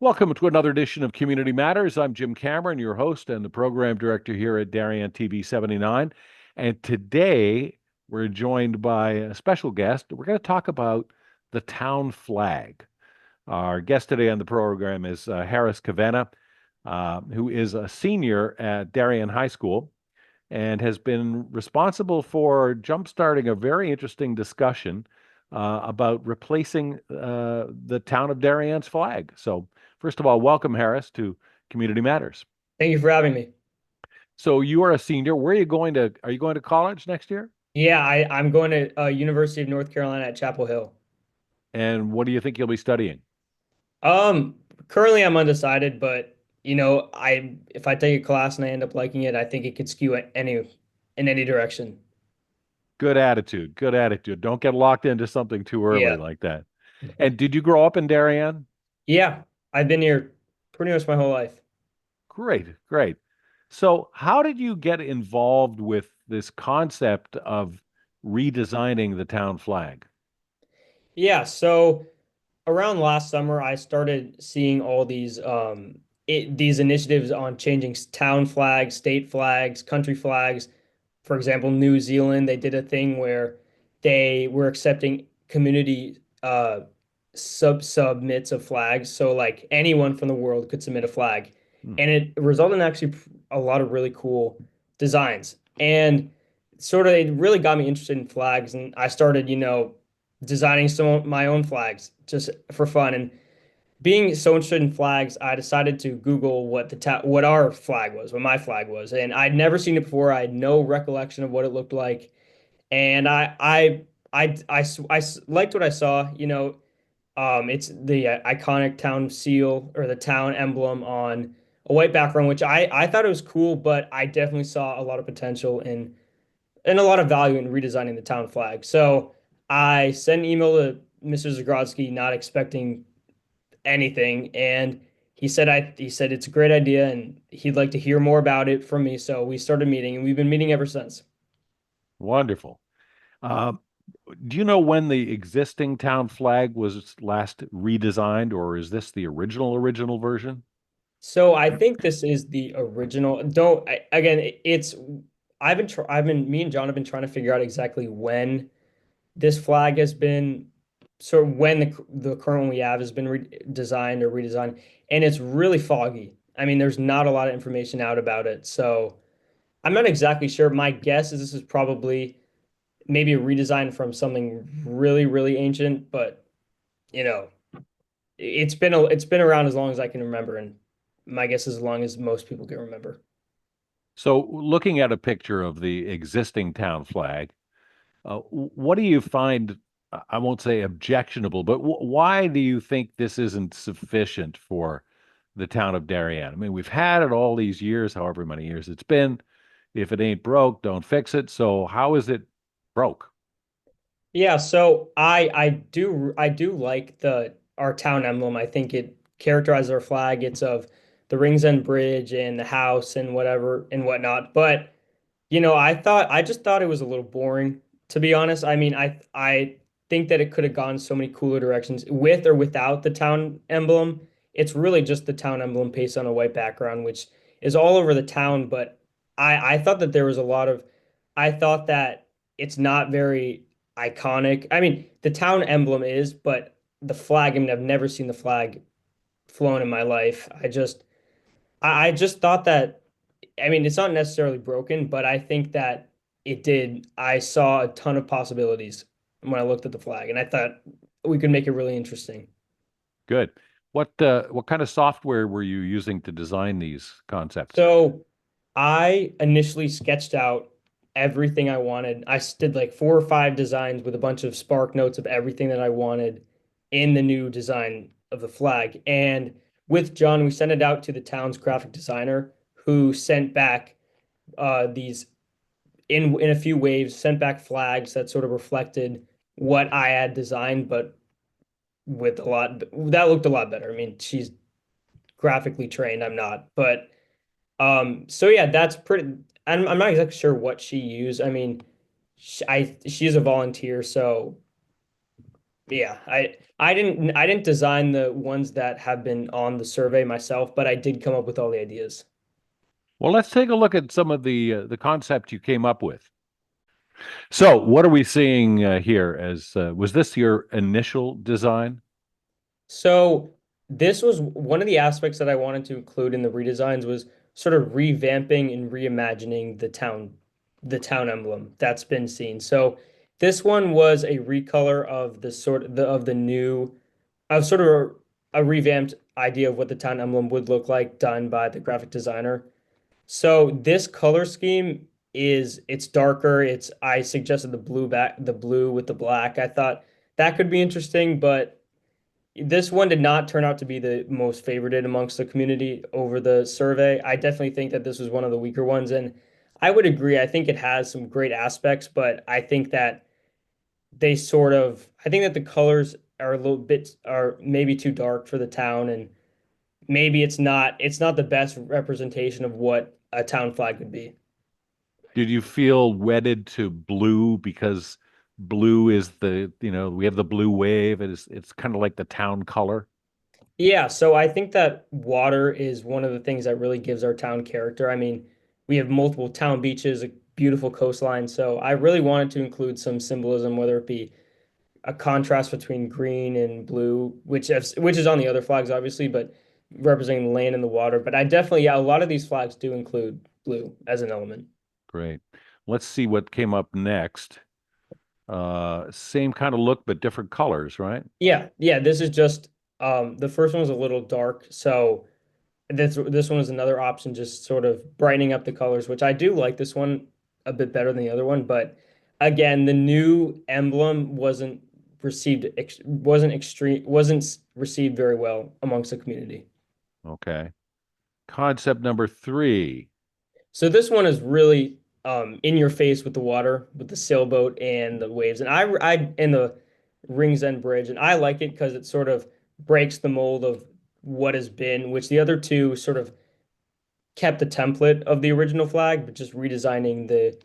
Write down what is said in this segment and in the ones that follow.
Welcome to another edition of Community Matters. I'm Jim Cameron, your host and the program director here at Darien TV 79. And today we're joined by a special guest. We're going to talk about the town flag. Our guest today on the program is Harris Cavanna, who is a senior at Darien High School and has been responsible for jumpstarting a very interesting discussion about replacing the town of Darien's flag. So, first of all, welcome, Harris, to Community Matters. Thank you for having me. So, you are a senior. Where are you going to? Are you going to college next year? Yeah, I'm going to University of North Carolina at Chapel Hill. And what do you think you'll be studying? Um, Currently I'm undecided, but I if I take a class and I end up liking it, I think it could skew in any direction. Good attitude. Good attitude. Don't get locked into something too early Yeah. like that. And did you grow up in Darien? Yeah, I've been here pretty much my whole life. Great, great. So, how did you get involved with this concept of redesigning the town flag? Yeah, so around last summer, I started seeing all these initiatives on changing town flags, state flags, country flags. For example, New Zealand, they did a thing where they were accepting community submits of flags. So like anyone from the world could submit a flag. Hmm. And it resulted in actually a lot of really cool designs. And sort of it really got me interested in flags. And I started, designing some of my own flags just for fun. And being so interested in flags, I decided to Google what our flag was, what my flag was, and I'd never seen it before. I had no recollection of what it looked like, and I liked what I saw. It's the iconic town seal or the town emblem on a white background, which I thought it was cool, but I definitely saw a lot of potential and a lot of value in redesigning the town flag. So I sent an email to Mr. Zagrodzky, not expecting anything. And he said it's a great idea and he'd like to hear more about it from me. So we started meeting and we've been meeting ever since. Wonderful. Uh, do you know when the existing town flag was last redesigned, or is this the original version? So I think this is the original. Don't I, again, it's I've been me and John have been trying to figure out exactly when this flag has been so when the current one we have has been redesigned or redesigned, and it's really foggy. I mean, there's not a lot of information out about it. So I'm not exactly sure. My guess is this is probably maybe a redesign from something really, really ancient, but you know, it's been around as long as I can remember, and my guess is as long as most people can remember. So, looking at a picture of the existing town flag, what do you find? I won't say objectionable, but why do you think this isn't sufficient for the town of Darien? I mean, we've had it all these years, however many years it's been. If it ain't broke, don't fix it. So, how is it broke? Yeah, so I do like the our town emblem. I think it characterizes our flag. It's of the Rings End Bridge and the house and whatever and whatnot. But I just thought it was a little boring, to be honest. I mean, I think that it could have gone so many cooler directions with or without the town emblem. It's really just the town emblem pasted on a white background, which is all over the town. But I thought that there was a lot of I thought that it's not very iconic. I mean, the town emblem is, but the flag, I mean, I've never seen the flag flown in my life. I just thought that I mean, it's not necessarily broken, but I think that I saw a ton of possibilities when I looked at the flag, and I thought we could make it really interesting. Good. What kind of software were you using to design these concepts? So I initially sketched out everything I wanted. Did like 4 or 5 designs with a bunch of spark notes of everything that I wanted in the new design of the flag. And with John, we sent it out to the town's graphic designer who sent back these in a few waves, sent back flags that sort of reflected what I had designed, but with a lot that looked a lot better. I mean, she's graphically trained, I'm not, but so yeah, that's pretty. I'm not exactly sure what she used. I mean, she's a volunteer, so Yeah, I didn't design the ones that have been on the survey myself, but I did come up with all the ideas. Well, let's take a look at some of the concept you came up with. So, what are we seeing here? As was this your initial design? So this was one of the aspects that I wanted to include in the redesigns was sort of revamping and reimagining the town emblem that's been seen. So this one was a recolor of the new of sort of a revamped idea of what the town emblem would look like done by the graphic designer. So this color scheme it's darker. It's I suggested the blue with the black. I thought that could be interesting, but this one did not turn out to be the most favorited amongst the community over the survey. I definitely think that this was one of the weaker ones, and I would agree. I think it has some great aspects, but I think that I think that the colors are maybe too dark for the town, and maybe it's not the best representation of what a town flag would be. Did you feel wedded to blue because blue is we have the blue wave. It's kind of like the town color. Yeah, so I think that water is one of the things that really gives our town character. I mean, we have multiple town beaches, a beautiful coastline, so I really wanted to include some symbolism, whether it be a contrast between green and blue, which is on the other flags, obviously, but representing the land and the water. But I definitely, yeah, a lot of these flags do include blue as an element. Great. Let's see what came up next. Same kind of look, but different colors, right? Yeah, yeah, this is just the first one was a little dark, so this one is another option, just sort of brightening up the colors, which I do like this one a bit better than the other one. But again, the new emblem wasn't received very well amongst the community. Okay. Concept number three. So this one is really in your face with the water, with the sailboat and the waves, and the Rings End Bridge, and I like it because it sort of breaks the mold of what has been, which the other two sort of kept the template of the original flag, but just redesigning the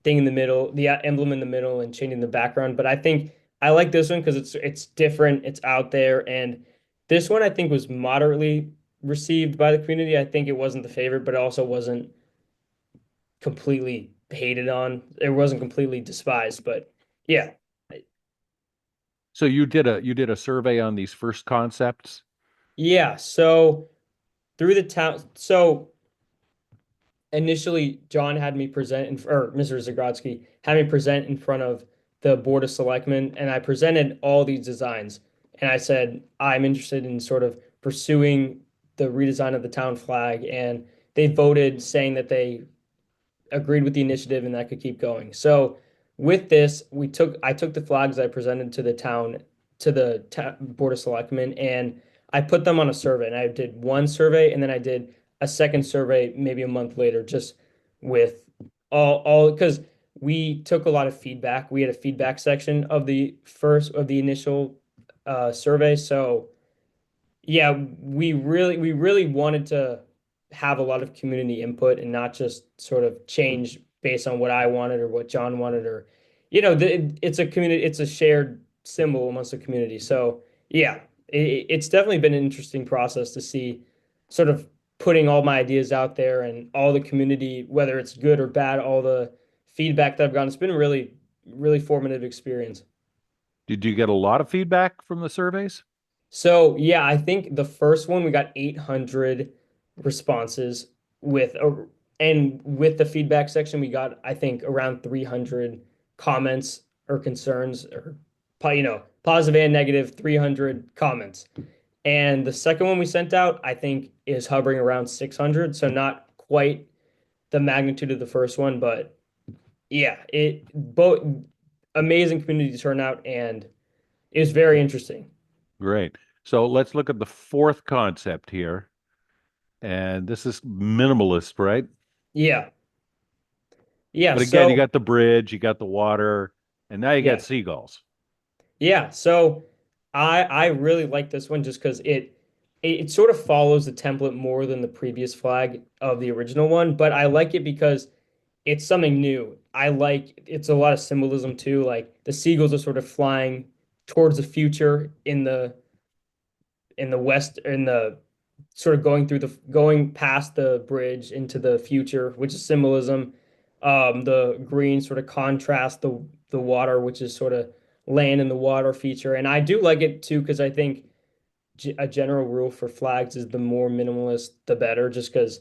thing in the middle, the emblem in the middle, and changing the background. But I think I like this one because it's different, it's out there, and this one I think was moderately received by the community. I think it wasn't the favorite, but it also wasn't completely hated on. It wasn't completely despised, but yeah. So you did a survey on these first concepts. Yeah, so through the town, so initially John had me present or Mr. Zagrodsky had me present in front of the Board of Selectmen, and I presented all these designs. And I said, I'm interested in sort of pursuing the redesign of the town flag. And they voted saying that they agreed with the initiative and that could keep going. So with this, I took the flags I presented to the town to the Board of Selectmen, and I put them on a survey. And I did one survey, and then I did a second survey maybe a month later, just with all because we took a lot of feedback. We had a feedback section of the initial survey, so yeah, we really wanted to have a lot of community input and not just sort of change based on what I wanted or what John wanted or it's a community, it's a shared symbol amongst the community. So yeah, it's definitely been an interesting process to see sort of putting all my ideas out there and all the community, whether it's good or bad, all the feedback that I've gotten. It's been a really formative experience. Did you get a lot of feedback from the surveys? So yeah, I think the first one we got 800 responses with and with the feedback section we got I think around 300 comments or concerns or positive and negative 300 comments. And the second one we sent out I think is hovering around 600, so not quite the magnitude of the first one, but yeah, it both amazing community turnout and it was very interesting. Great. So let's look at the fourth concept here. And this is minimalist, right? Yeah. Yeah, But again, you so got the bridge, you got the water, and now you got yeah. seagulls. Yeah, so I really like this one just because it sort of follows the template more than the previous flag of the original one, but I like it because it's something new. I like it's a lot of symbolism too, like the seagulls are sort of flying towards the future in the west in the sort of going past the bridge into the future, which is symbolism. The green sort of contrast the water, which is sort of land in the water feature. And I do like it too because I think a general rule for flags is the more minimalist, the better, just because,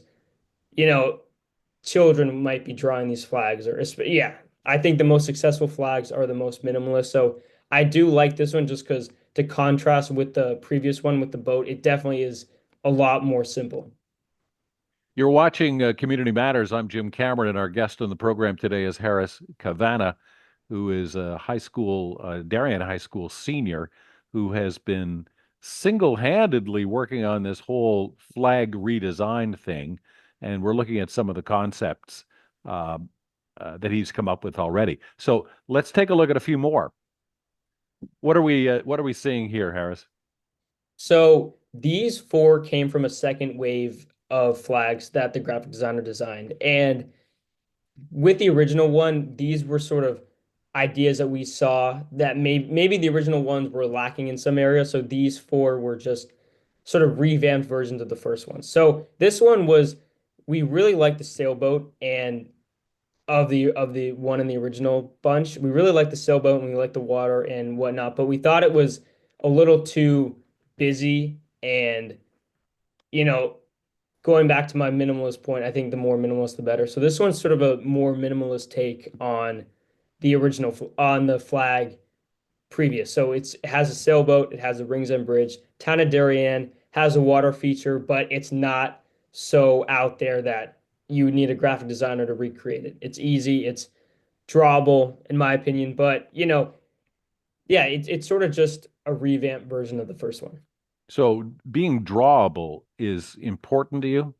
you know, children might be drawing these flags or yeah, I think the most successful flags are the most minimalist. So I do like this one just because to contrast with the previous one with the boat, it definitely is a lot more simple. You're watching Community Matters. I'm Jim Cameron, and our guest on the program today is Harris Cavanna, who is a Darien High School senior who has been single-handedly working on this whole flag redesign thing. And we're looking at some of the concepts uh, that he's come up with already. So let's take a look at a few more. What are we seeing here, Harris? So these four came from a second wave of flags that the graphic designer designed. And with the original one, these were sort of ideas that we saw that maybe the original ones were lacking in some areas. So these four were just sort of revamped versions of the first one. So this one was we really liked the sailboat and of the one in the original bunch. We really liked the sailboat and we liked the water and whatnot, but we thought it was a little too busy and you know going back to my minimalist point, I think the more minimalist, the better. So this one's sort of a more minimalist take on the original on the flag previous. So it has a sailboat, it has a Rings End Bridge. Town of Darien has a water feature, but it's not so out there that you need a graphic designer to recreate it. It's easy, it's drawable, in my opinion. But yeah, it's sort of just a revamped version of the first one. So being drawable is important to you?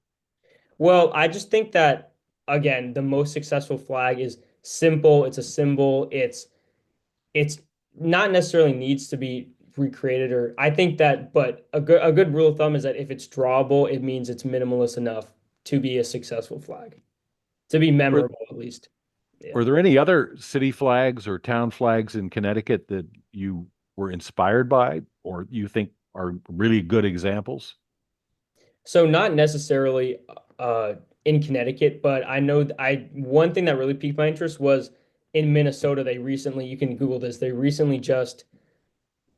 Well, I just think that again, the most successful flag is simple. It's a symbol. It's not necessarily needs to be recreated or I think that, but a good rule of thumb is that if it's drawable, it means it's minimalist enough to be a successful flag, to be Were, memorable at least. Yeah. were there any other city flags or town flags in Connecticut that you were inspired by or you think are really good examples? So not necessarily in Connecticut, but I know I one thing that really piqued my interest was in Minnesota. They recently, you can Google this, they recently just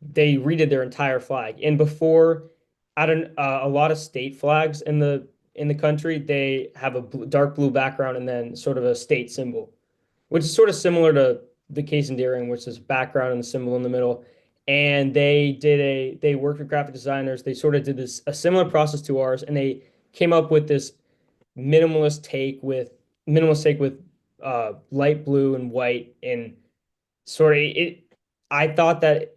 they redid their entire flag. And before, I don't a lot of state flags in the country, they have a dark blue background and then sort of a state symbol, which is sort of similar to the case in Darien, which is background and the symbol in the middle. And they worked with graphic designers. They sort of did this a similar process to ours, and they came up with this minimalist take with minimalist take with light blue and white and sort of it. I thought that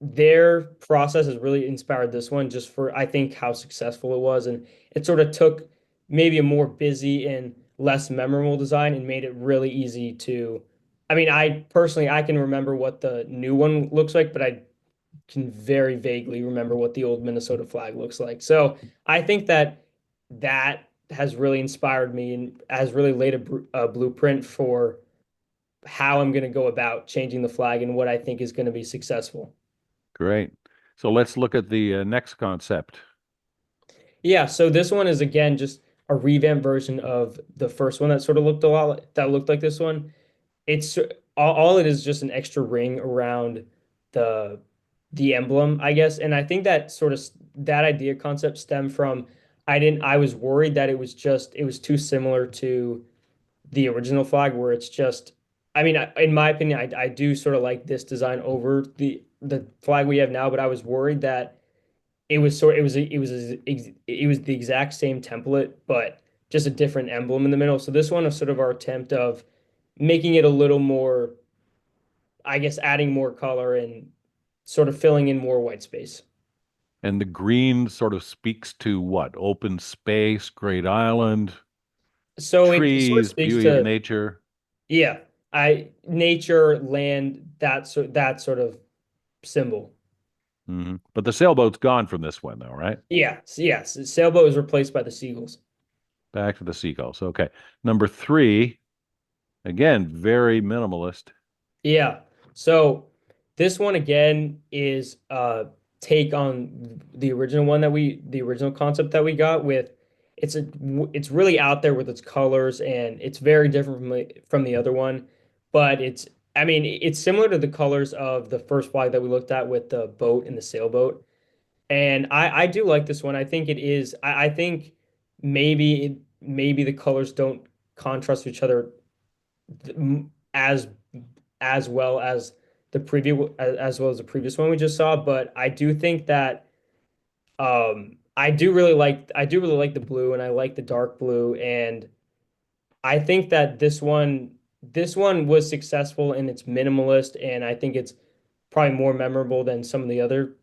their process has really inspired this one just for I think how successful it was, and it sort of took maybe a more busy and less memorable design and made it really easy to. I mean, I personally I can remember what the new one looks like, but I can very vaguely remember what the old Minnesota flag looks like. So I think that that has really inspired me and has really laid a blueprint for how I'm going to go about changing the flag and what I think is going to be successful. Great. So let's look at the next concept. Yeah, so this one is again just a revamped version of the first one that sort of looked a lot that looked like this one. It's all it is just an extra ring around the the emblem, I guess. And I think that sort of that idea concept stemmed from I was worried that it was too similar to the original flag where it's just I mean, in my opinion, I do sort of like this design over the flag we have now, but I was worried that it was the exact same template, but just a different emblem in the middle. So this one is sort of our attempt of making it a little more, I guess, adding more color and sort of filling in more white space. And the green sort of speaks to what? Open space, great island, So it sort of trees, speaks beauty of to nature. yeah, I nature, land, that sort of symbol. But the sailboat's gone from this one, though, right? Yes. Sailboat was replaced by the seagulls. Back to the seagulls. Okay. Number three, again, very minimalist. Yeah. So This one again is take on the original one that the original concept that we got with it's really out there with its colors and it's very different from the other one, but I mean it's similar to the colors of the first flag that we looked at with the boat and the sailboat. And I do like this one. I think it is I think maybe the colors don't contrast with each other as well as as well as the previous one we just saw. But I do think that I do really like the blue and I like the dark blue, and I think that this one was successful in its minimalist, and I think it's probably more memorable than some of the other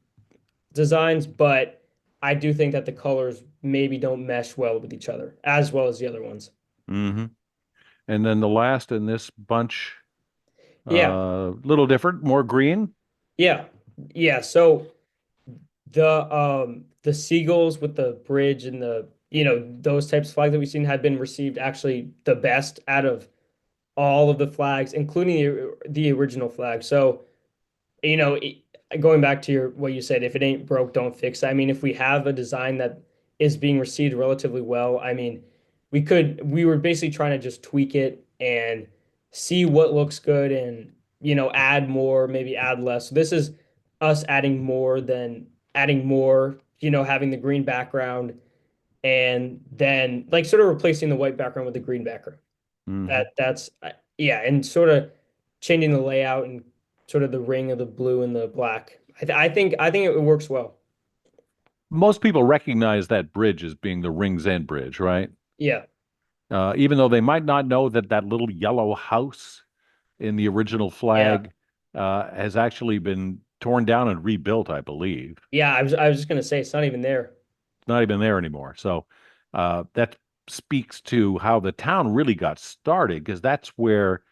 designs. But I do think that the colors maybe don't mesh well with each other as well as the other ones. Hmm. And then the last in this bunch, Yeah, little different, more green. yeah, yeah. So the seagulls with the bridge and the those types of flags that we've seen have been received actually the best out of all of the flags, including the original flag. So you know, going back to your what you said, if it ain't broke, don't fix it. I mean, if we have a design that is being received relatively well, I mean, we were basically trying to just tweak it and see what looks good and, add more, maybe add less. So this is us adding more than adding more, having the green background and then like sort of replacing the white background with the green background. Hmm. Yeah, and sort of changing the layout and sort of the ring of the blue and the black. I think it works well. Most people recognize that bridge as being the Rings End Bridge, right? Yeah, Even though they might not know that that little yellow house in the original yeah, flag has actually been torn down and rebuilt, I believe. yeah. I was just gonna say it's not even there. It's not even there anymore. So that speaks to how the town really got started, because that's where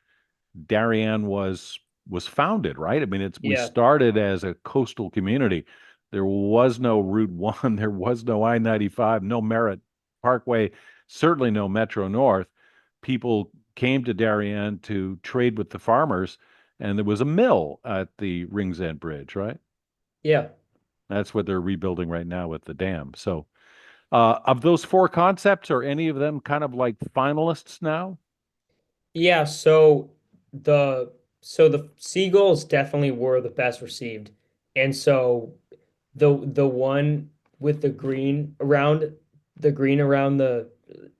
Darien was founded, right? I mean, it's we Yeah, started as a coastal community. There was no Route 1, there was no I-95, no Merritt Parkway, certainly no Metro North. People came to Darien to trade with the farmers, and there was a mill at the Rings End Bridge, right? yeah. That's what they're rebuilding right now with the dam. So, of those four concepts, are any of them kind of like finalists now? Yeah, the the seagulls definitely were the best received. And so the one with the green around the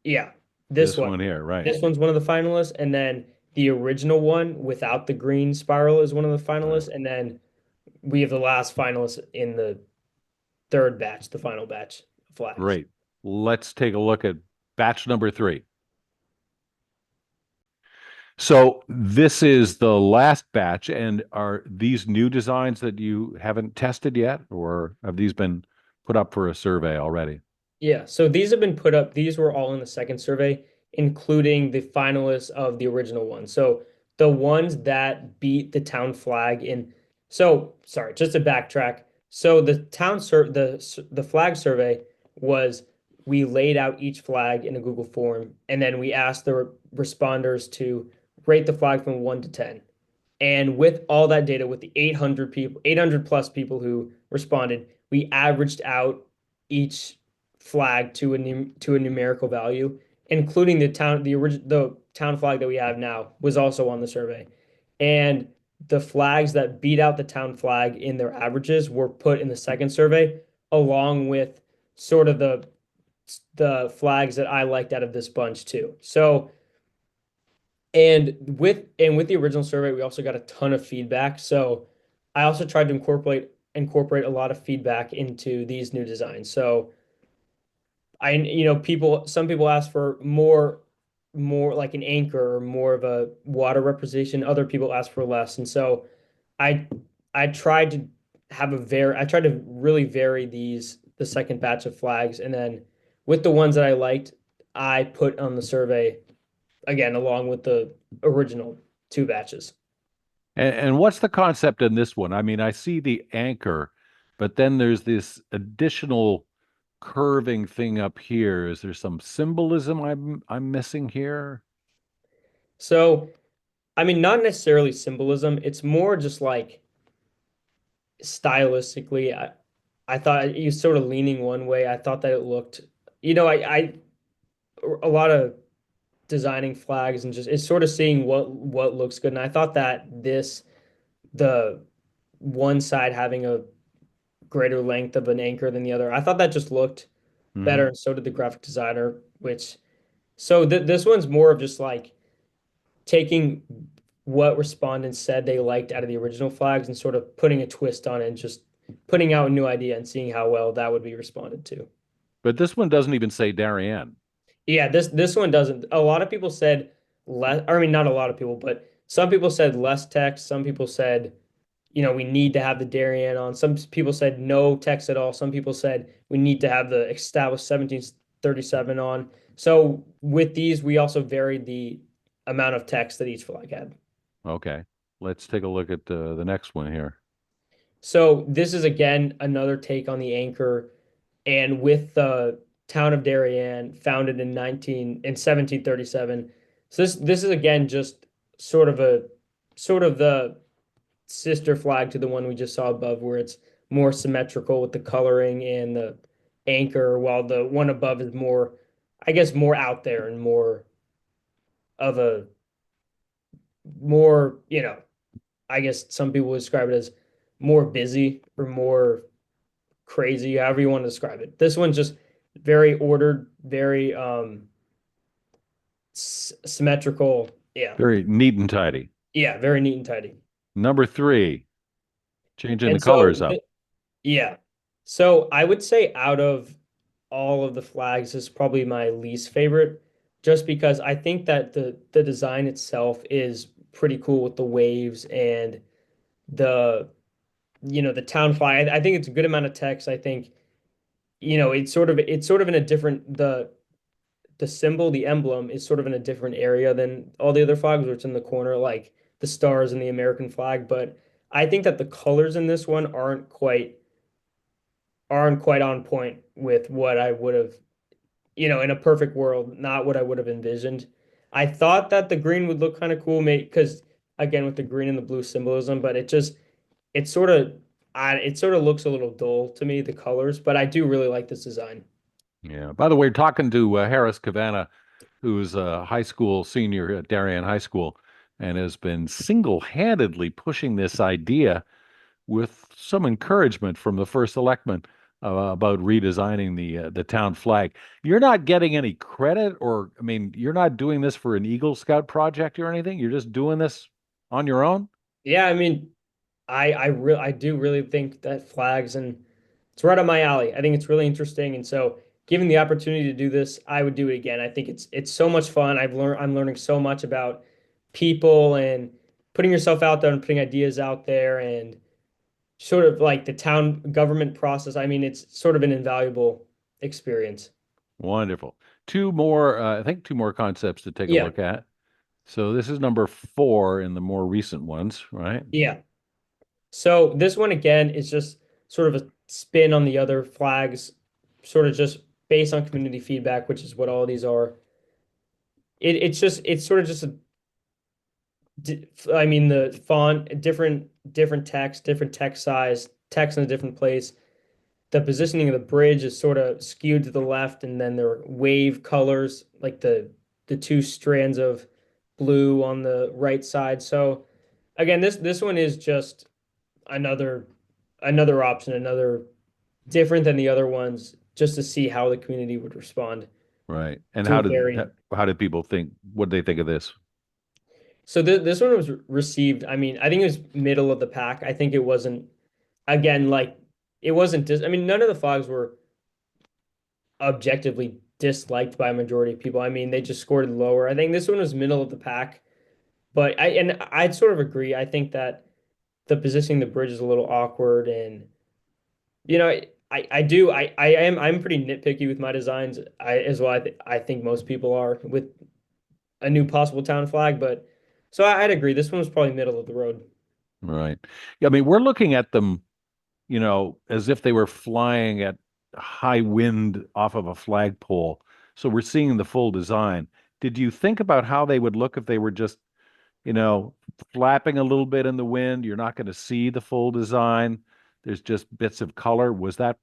yeah, this This one. one here, right? This one's one of the finalists, and then the original one without the green spiral is one of the Right. finalists, and then we have the last finalist in the third batch, the final batch of flags. Great. Let's take a look at batch number three. So this is the last batch, and are these new designs that you haven't tested yet, or have these been put up for a survey already? Yeah, so these have been put up. These were all in the second survey, including the finalists of the original one. So the ones that beat the town flag in. So sorry, just to backtrack. So the flag survey was we laid out each flag in a Google form, and then we asked the responders to rate the flag from 1 to 10. And with all that data, with the 800 people, 800 plus people who responded, we averaged out each flag to to a numerical value, including the town flag that we have now was also on the survey. And the flags that beat out the town flag in their averages were put in the second survey, along with sort of the flags that I liked out of this bunch too. So and with the original survey, we also got a ton of feedback. So I also tried to incorporate a lot of feedback into these new designs. So some people ask for more like an anchor or more of a water representation. Other people ask for less. And so I I tried to I tried to really vary the second batch of flags. And then with the ones that I liked, I put on the survey again, along with the original two batches. And what's the concept in this one? I mean, I see the anchor, but then there's this additional curving thing up here. Is there some symbolism I'm missing here? So, I mean, not necessarily symbolism. It's more just like stylistically, I thought he was sort of leaning one way. I thought that it looked, I a lot of designing flags and just it's sort of seeing what looks good. And I thought that the one side having a greater length of an anchor than the other, I thought that just looked better, Hmm. and so did the graphic designer. Which so this one's more of just like taking what respondents said they liked out of the original flags and sort of putting a twist on it and just putting out a new idea and seeing how well that would be responded to. But this one doesn't even say Darien. Yeah, this one doesn't. A lot of people said less, I mean, not a lot of people, but some people said less text. Some people said, we need to have the Darien on. Some people said no text at all. Some people said we need to have the established 1737 on. So with these, we also varied the amount of text that each flag had. Okay. Let's take a look at the next one here. So this is again another take on the anchor, and with the town of Darien, founded in 1737. So this is again just sort of a sort of the sister flag to the one we just saw above, where it's more symmetrical with the coloring and the anchor, while the one above is more, I guess, more out there and more of a more, I guess some people would describe it as more busy or more crazy, however you want to describe it. This one's just very ordered, very symmetrical. Yeah. Very neat and tidy. Yeah, very neat and tidy. Number three, changing the And so, colors up. yeah. So I would say out of all of the flags, this is probably my least favorite, just because I think that the design itself is pretty cool with the waves and the the town flag. I think it's a good amount of text. I think it's sort of in a different the symbol, the emblem is sort of in a different area than all the other flags, where it's in the corner, like the stars in the American flag. But I think that the colors in this one aren't quite on point with what I would have, in a perfect world, not what I would have envisioned. I thought that the green would look kind of cool, mate, because again with the green and the blue symbolism, but it sort of it sort of looks a little dull to me, the colors, but I do really like this design. Yeah. By the way, talking to Harris Cavanna, who's a high school senior at Darien High School and has been single-handedly pushing this idea with some encouragement from the first selectman about redesigning the town flag. You're not getting any credit, or I mean, you're not doing this for an Eagle Scout project or anything. You're just doing this on your own. Yeah, I mean, I do really think that flags, and it's right up my alley. I think it's really interesting, and so given the opportunity to do this, I would do it again. I think it's so much fun. I'm learning so much about people and putting yourself out there and putting ideas out there and sort of like the town government process. I mean, it's sort of an invaluable experience. Wonderful. Two more, I think, two more concepts to take a Yeah, look at. So this is number four in the more recent ones, right? yeah. So this one again is just sort of a spin on the other flags, sort of just based on community feedback, which is what all these are. It's sort of just I mean the font, different text, different text size, text in a different place. The positioning of the bridge is sort of skewed to the left, and then there are wave colors, like the two strands of blue on the right side. So again, this one is just another another option, another different than the other ones, just to see how the community would respond Right. And to a varied. how did people think? What did they think of this? So this one was received. I mean, I think it was middle of the pack. I think it wasn't again like it wasn't dis I mean, none of the flags were objectively disliked by a majority of people. I mean, they just scored lower. I think this one was middle of the pack, but I'd sort of agree. I think that the positioning of the bridge is a little awkward, and I'm pretty nitpicky with my designs. As well. I think most people are with a new possible town flag, but so I'd agree. This one was probably middle of the road. Right. Yeah, I mean, we're looking at them, as if they were flying at high wind off of a flagpole. So we're seeing the full design. Did you think about how they would look if they were just, you know, flapping a little bit in the wind? You're not going to see the full design. there's just bits of color. Was that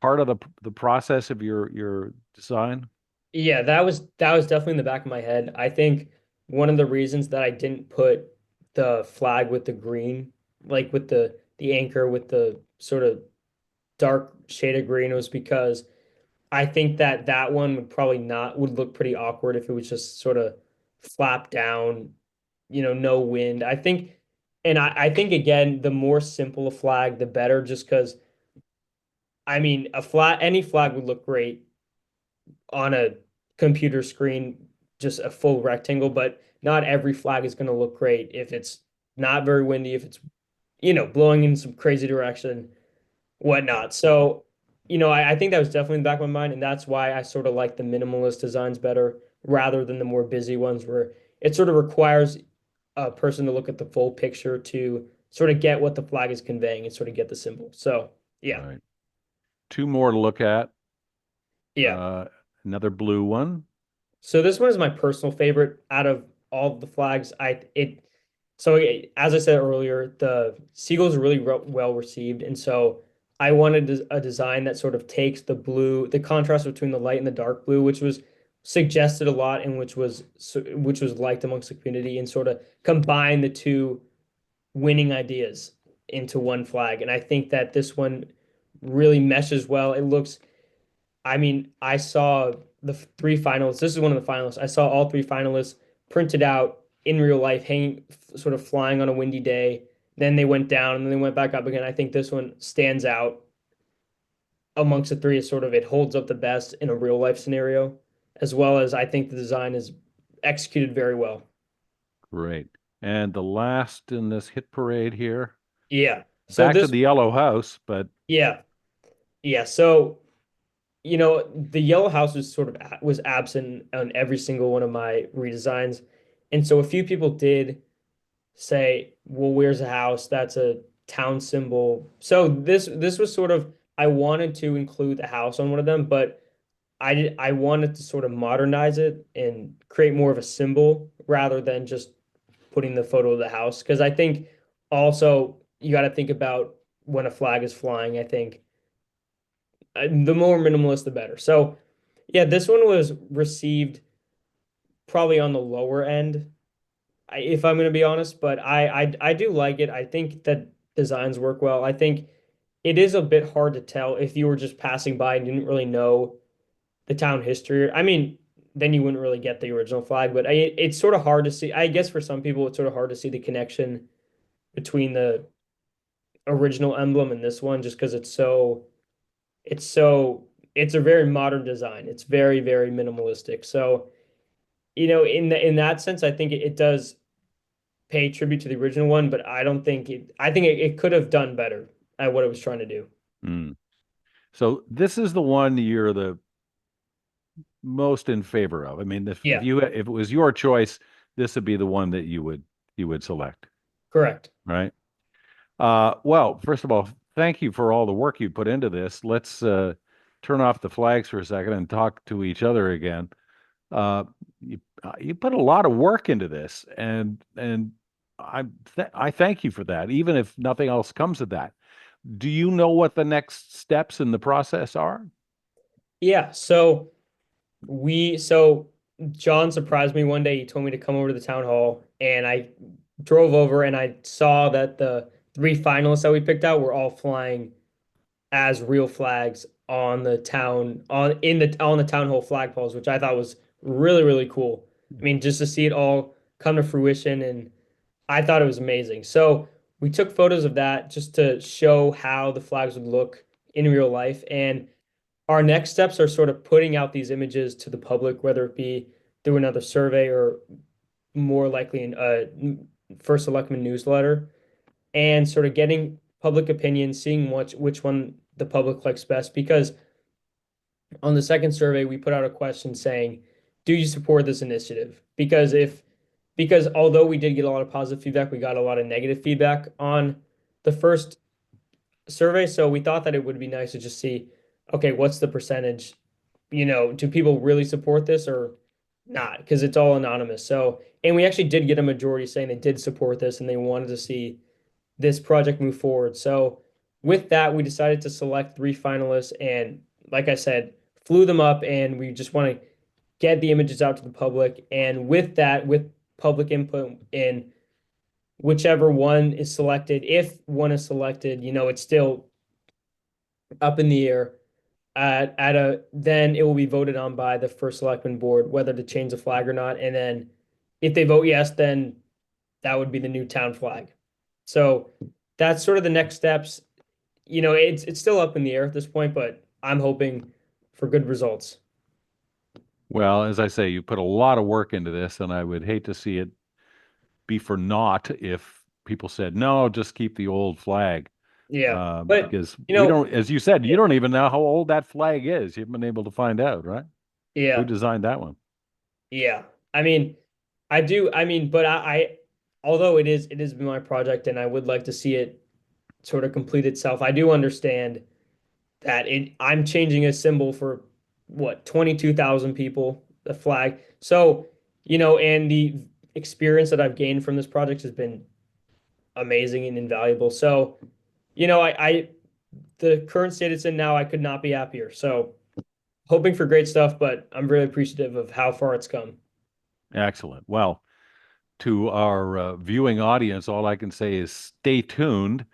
part of the process of your design? Yeah, that was definitely in the back of my head. I think one of the reasons that I didn't put the flag with the green, like with the anchor with the sort of dark shade of green, was because I think that that one would probably not would look pretty awkward if it was just sort of flap down, no wind. I think, and I think again, the more simple a flag, the better, just because I mean, any flag would look great on a computer screen, just a full rectangle, but not every flag is going to look great if it's not very windy, if it's, blowing in some crazy direction, whatnot. So, I think that was definitely in the back of my mind, and that's why I sort of like the minimalist designs better rather than the more busy ones where it sort of requires a person to look at the full picture to sort of get what the flag is conveying and sort of get the symbol. So, yeah. Right. Two more to look at. Yeah. Uh, Another blue one. So this one is my personal favorite out of all of the flags. As I said earlier, the Seagulls are really well received, and so I wanted a design that sort of takes the blue, the contrast between the light and the dark blue, which was suggested a lot and which was liked amongst the community, and sort of combine the two winning ideas into one flag. And I think that this one really meshes well. It looks I mean, I saw the three finalists. This is one of the finalists. I saw all three finalists printed out in real life, hanging, sort of flying on a windy day. Then they went down and then they went back up again. I think this one stands out amongst the three as sort of it holds up the best in a real life scenario, as well as I think the design is executed very well. Great. And the last in this hit parade here, Yeah. So back to this, the yellow house, but yeah, yeah. So the yellow house was sort of was absent on every single one of my redesigns. And so a few people did say, well, where's the house? That's a town symbol. So this was sort of I wanted to include the house on one of them, but I wanted to sort of modernize it and create more of a symbol rather than just putting the photo of the house. Because I think also you got to think about when a flag is flying, I think the more minimalist, the better. So, yeah, this one was received probably on the lower end, if I'm going to be honest, but I do like it. I think that designs work well. I think it is a bit hard to tell if you were just passing by and didn't really know the town history. I mean, then you wouldn't really get the original flag, but it's sort of hard to see. I guess for some people, it's sort of hard to see the connection between the original emblem and this one, just because it's so it's a very modern design. It's very, very minimalistic. So, in that sense, I think it does pay tribute to the original one, but I think it could have done better at what it was trying to do. mm. So this is the one you're the most in favor of. I mean, Yeah, if it was your choice, this would be the one that you would select, correct. right? Well, first of all, thank you for all the work you put into this. Let's turn off the flags for a second and talk to each other again. Uh, you put a lot of work into this, and I thank you for that. Even if nothing else comes of that, do you know what the next steps in the process are? Yeah, so John surprised me one day. He told me to come over to the town hall, and I drove over and I saw that the three finalists that we picked out were all flying as real flags on the town on the town hall flagpoles, which I thought was really, really cool. I mean, just to see it all come to fruition, and I thought it was amazing. So we took photos of that just to show how the flags would look in real life. And our next steps are sort of putting out these images to the public, whether it be through another survey or more likely in a first selectman newsletter, and sort of getting public opinion, seeing which one the public likes best. Because on the second survey, we put out a question saying, "Do you support this initiative?" Because although we did get a lot of positive feedback, we got a lot of negative feedback on the first survey. So we thought that it would be nice to just see, okay, what's the percentage? Do people really support this or not? Because it's all anonymous. So, and we actually did get a majority saying they did support this and they wanted to see this project move forward. So with that, we decided to select three finalists, and like I said, flew them up, and we just want to get the images out to the public. And with that, with public input in whichever one is selected, if one is selected, it's still up in the air. At a Then it will be voted on by the first selectman board whether to change the flag or not. And then if they vote yes, then that would be the new town flag. So that's sort of the next steps. It's still up in the air at this point, but I'm hoping for good results. Well, as I say, you put a lot of work into this, and I would hate to see it be for naught if people said, no, just keep the old flag. Yeah. But Because you we know, don't, as you said, you yeah, don't even know how old that flag is. You haven't been able to find out, right? Who yeah, designed that one? yeah. I mean, I do. I mean, but although it is my project, and I would like to see it sort of complete itself. I do understand that I'm changing a symbol for what 22,000 people, the flag. So, and the experience that I've gained from this project has been amazing and invaluable. So, I the current state it's in now, I could not be happier. So, hoping for great stuff, but I'm really appreciative of how far it's come. Excellent. Well, to our viewing audience, all I can say is stay tuned.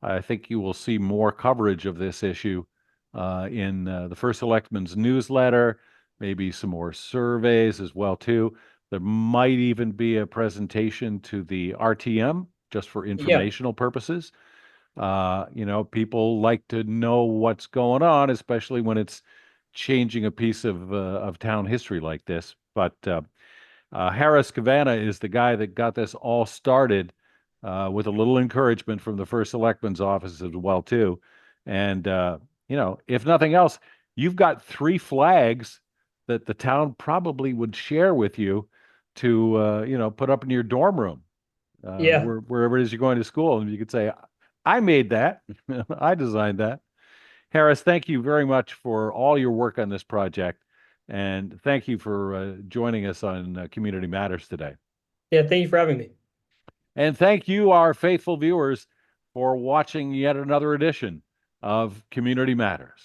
I think you will see more coverage of this issue in the First Selectman's newsletter, maybe some more surveys as well too. There might even be a presentation to the RTM just for Yeah, informational purposes. People like to know what's going on, especially when it's changing a piece of town history like this. But Harris Cavanna is the guy that got this all started with a little encouragement from the first selectman's office as well too. And if nothing else, you've got three flags that the town probably would share with you to put up in your dorm room yeah, wherever it is you're going to school, and you could say, "I made that, I designed that." Harris, thank you very much for all your work on this project. And thank you for joining us on Community Matters today. yeah. Thank you for having me. And thank you, our faithful viewers, for watching yet another edition of Community Matters.